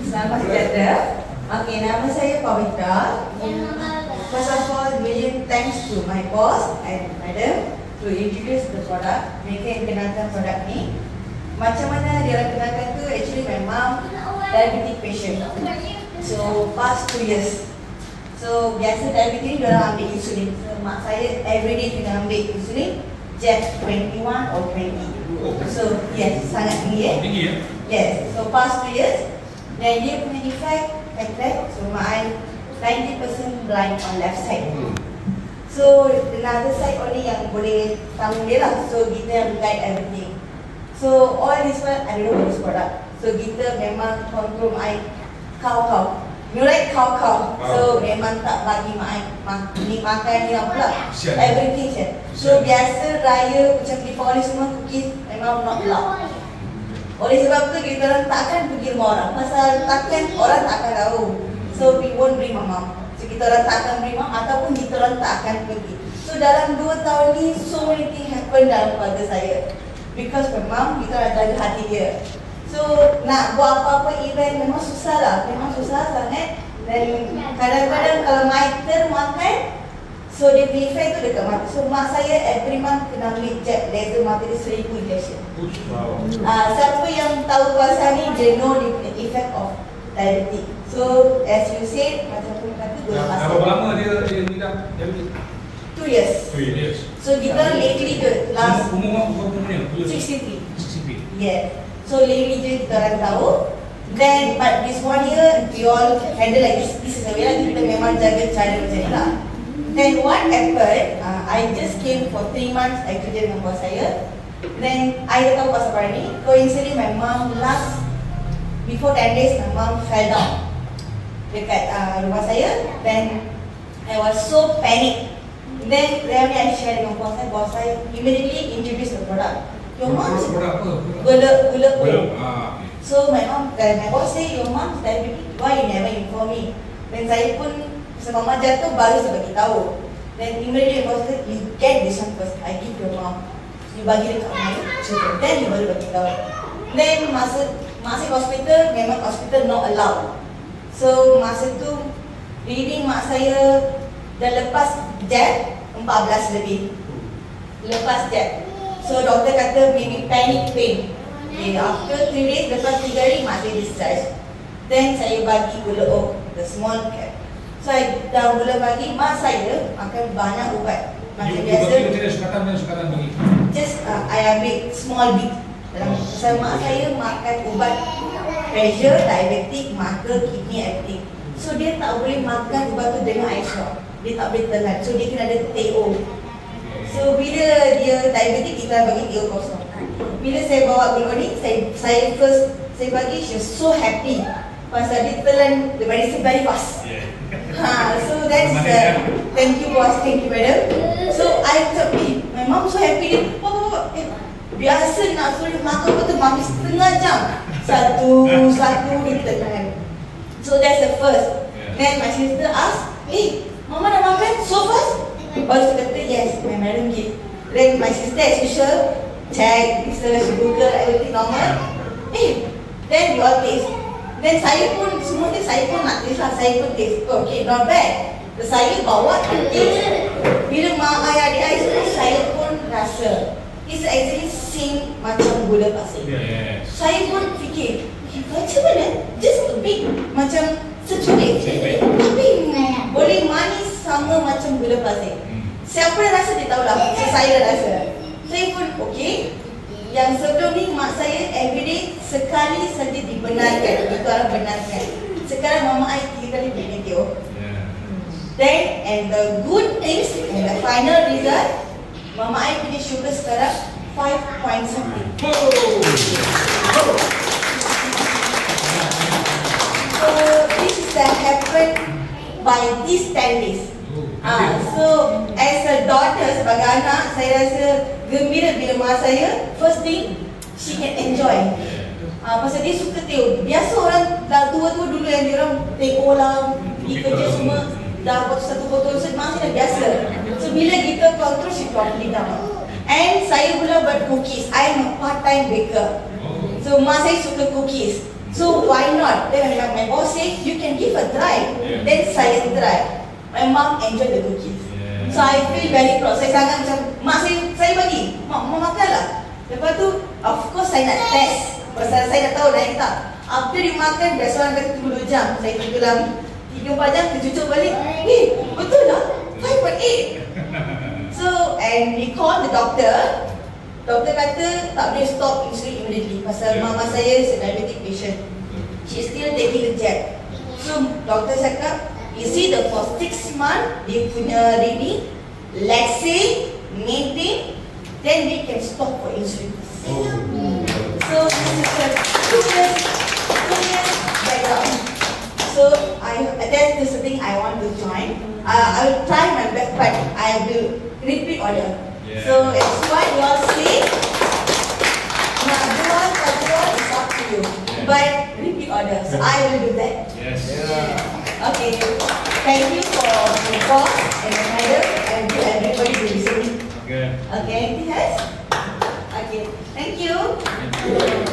Selamat sejahtera. Okay, nama saya Pavitra. First of all, million thanks to my boss and madam to introduce the product. Mereka yang kenalkan produk ni. Macam mana dia kenalkan tu, actually my mom diabetic patient. So past 2 years. So biasa diabetes ni diorang ambil insulin. So mak saya everyday kena ambil insulin. Jet 21 or 20. So yes, sangat tinggi Tinggi ya? Yes, so past 2 years. Dan dia punya effect cataract. So mak I 90% blind on left side. So another side only yang boleh tanggung dia lah. So kita yang guide everything. So all this one I don't know this product. So kita memang control I kau. You like kau. So memang tak bagi mak ni makan ni apa pula. Everything je. So biasa raya macam Deepavali semua cookies memang not allowed. Oleh sebab tu kita orang takkan pergi rumah orang. Pasal takkan orang tak akan tahu. So we won't bring mama. So kita orang tak akan bring mama ataupun kita orang tak akan pergi. So dalam 2 tahun ni so many things happen dalam keluarga saya. Because memang kita orang jaga hati dia. So nak buat apa-apa event memang susah lah. Memang susah sangat. Dan kadang-kadang kalau my turn makan, so dia punya effect tu dekat mata. So mak saya every month kena ambil jet laser mata dia 1000 injection. Siapa yang tahu pasal ni, dia know dia punya effect of diabetes. So as you said, macam pun kata berapa lama dia dah diabetes? 2 years. 2 years. So kita lately je last umur umurnya 63. 63. Yeah. So lately je kita orang tahu. Then but this 1 year we all handle like this. This is a way lah, kita memang jaga cara macam ni lah. Then what happened, I just came for 3 months, I kerja dengan bos saya. Then I dah tahu pasal barang ni. Coincidentally my mom before 10 days my mom fell down dekat rumah saya. Then I was so panic. Then I share dengan bos saya immediately introduce the product. Your mom's gula. So my boss say your mom's diabetic, why you never inform me? Then saya pun sebab mama jatuh baru saya bagi tahu. Then immediately boss say you get this one first, I give your mom. You bagi dekat mama, then you baru bagi tahu. Then masa hospital, memang hospital not allowed. So masa tu reading mak saya dah lepas jab 14 lebih. Lepas jab. So doktor kata maybe panic pain. Okay, after 3 days, lepas 3 hari mak saya discharge. Then saya bagi gula oat, the small cap. So I dah mula bagi mak saya makan banyak ubat. Macam biasa. Sukatan bagi. Just I ambil small bit. Dalam mak saya makan ubat pressure, diabetic, mata, kidney, everything. So dia tak boleh makan ubat tu dengan air shot. Dia tak boleh telan. So dia kena ada TO. So bila dia diabetic, kita bagi TO kosong. Bila saya bawa gula ni, saya first bagi, she was so happy. Pasal dia telan the medicine very fast. So that's thank you boss, thank you madam. So I thought, my mom so happy. Dia, biasa nak suruh makan betul mami setengah jam. Satu dia telan. So that's the first. Then my sister asked, mama dah makan so fast? Baru saya kata yes, my madam give. Then my sister as usual check, research, Google, everything normal. Then we all taste. Then saya pun semua ni saya pun nak taste lah. Saya pun taste. Okay, not bad. So, saya bawa taste. Bila mak ayah adik saya semua, saya pun rasa it's actually same macam gula pasir. Saya pun fikir, macam mana? Just a bit macam secubit. Tapi boleh manis sama macam gula pasir. Siapa yang rasa dia tahu lah. Saya dah rasa. Saya pun okey. Yang sebelum ni mak saya everyday sekali saja dibenarkan. Itu orang benarkan. Sekarang mama I 3 kali beli video. Then and the good things and the final result, mama I punya sugar sekarang 5 point something. So this is that happen by these 10 days. So as a daughter, sebagai anak, saya rasa gembira bila mak saya first thing she can enjoy. Pasal dia suka tengok. Biasa orang dah tua-tua dulu yang dia orang tengok lah, pergi kerja semua dah satu botol mak saya dah biasa. So bila kita control, she properly down. And saya pula buat cookies. I am a part-time baker. So mak saya suka cookies. So why not? Then when my boss say you can give a try. Yeah. Then saya try. My mom enjoy the cookies. Yeah. So I feel very proud. Saya sangat macam mak saya bagi. Mak makanlah. Lepas tu of course saya nak test. Pasal saya dah tahu naik tak. After dimakan biasa orang kata tunggu 2 jam. Saya tunggu dalam 3-4 jam tercucuk balik. Betul lah. 5.8. So and we call the doctor. Doktor kata tak boleh stop insulin immediately pasal mama saya is a diabetic patient. She still taking the jab. So doktor cakap, you see the for 6 months dia punya ini laxing, maintain, then we can stop for insulin. So this is a 2 years background. So that is the thing I want to join. I will try my best, but I will repeat order. Yeah. So it's what you all see. Now, dual is up to you. Yeah. But repeat order. So I will do that. Yes. Okay. Thank you for the boss and the madam and to everybody who listening. Okay. Okay. Anything else? Okay. Thank you. Thank you.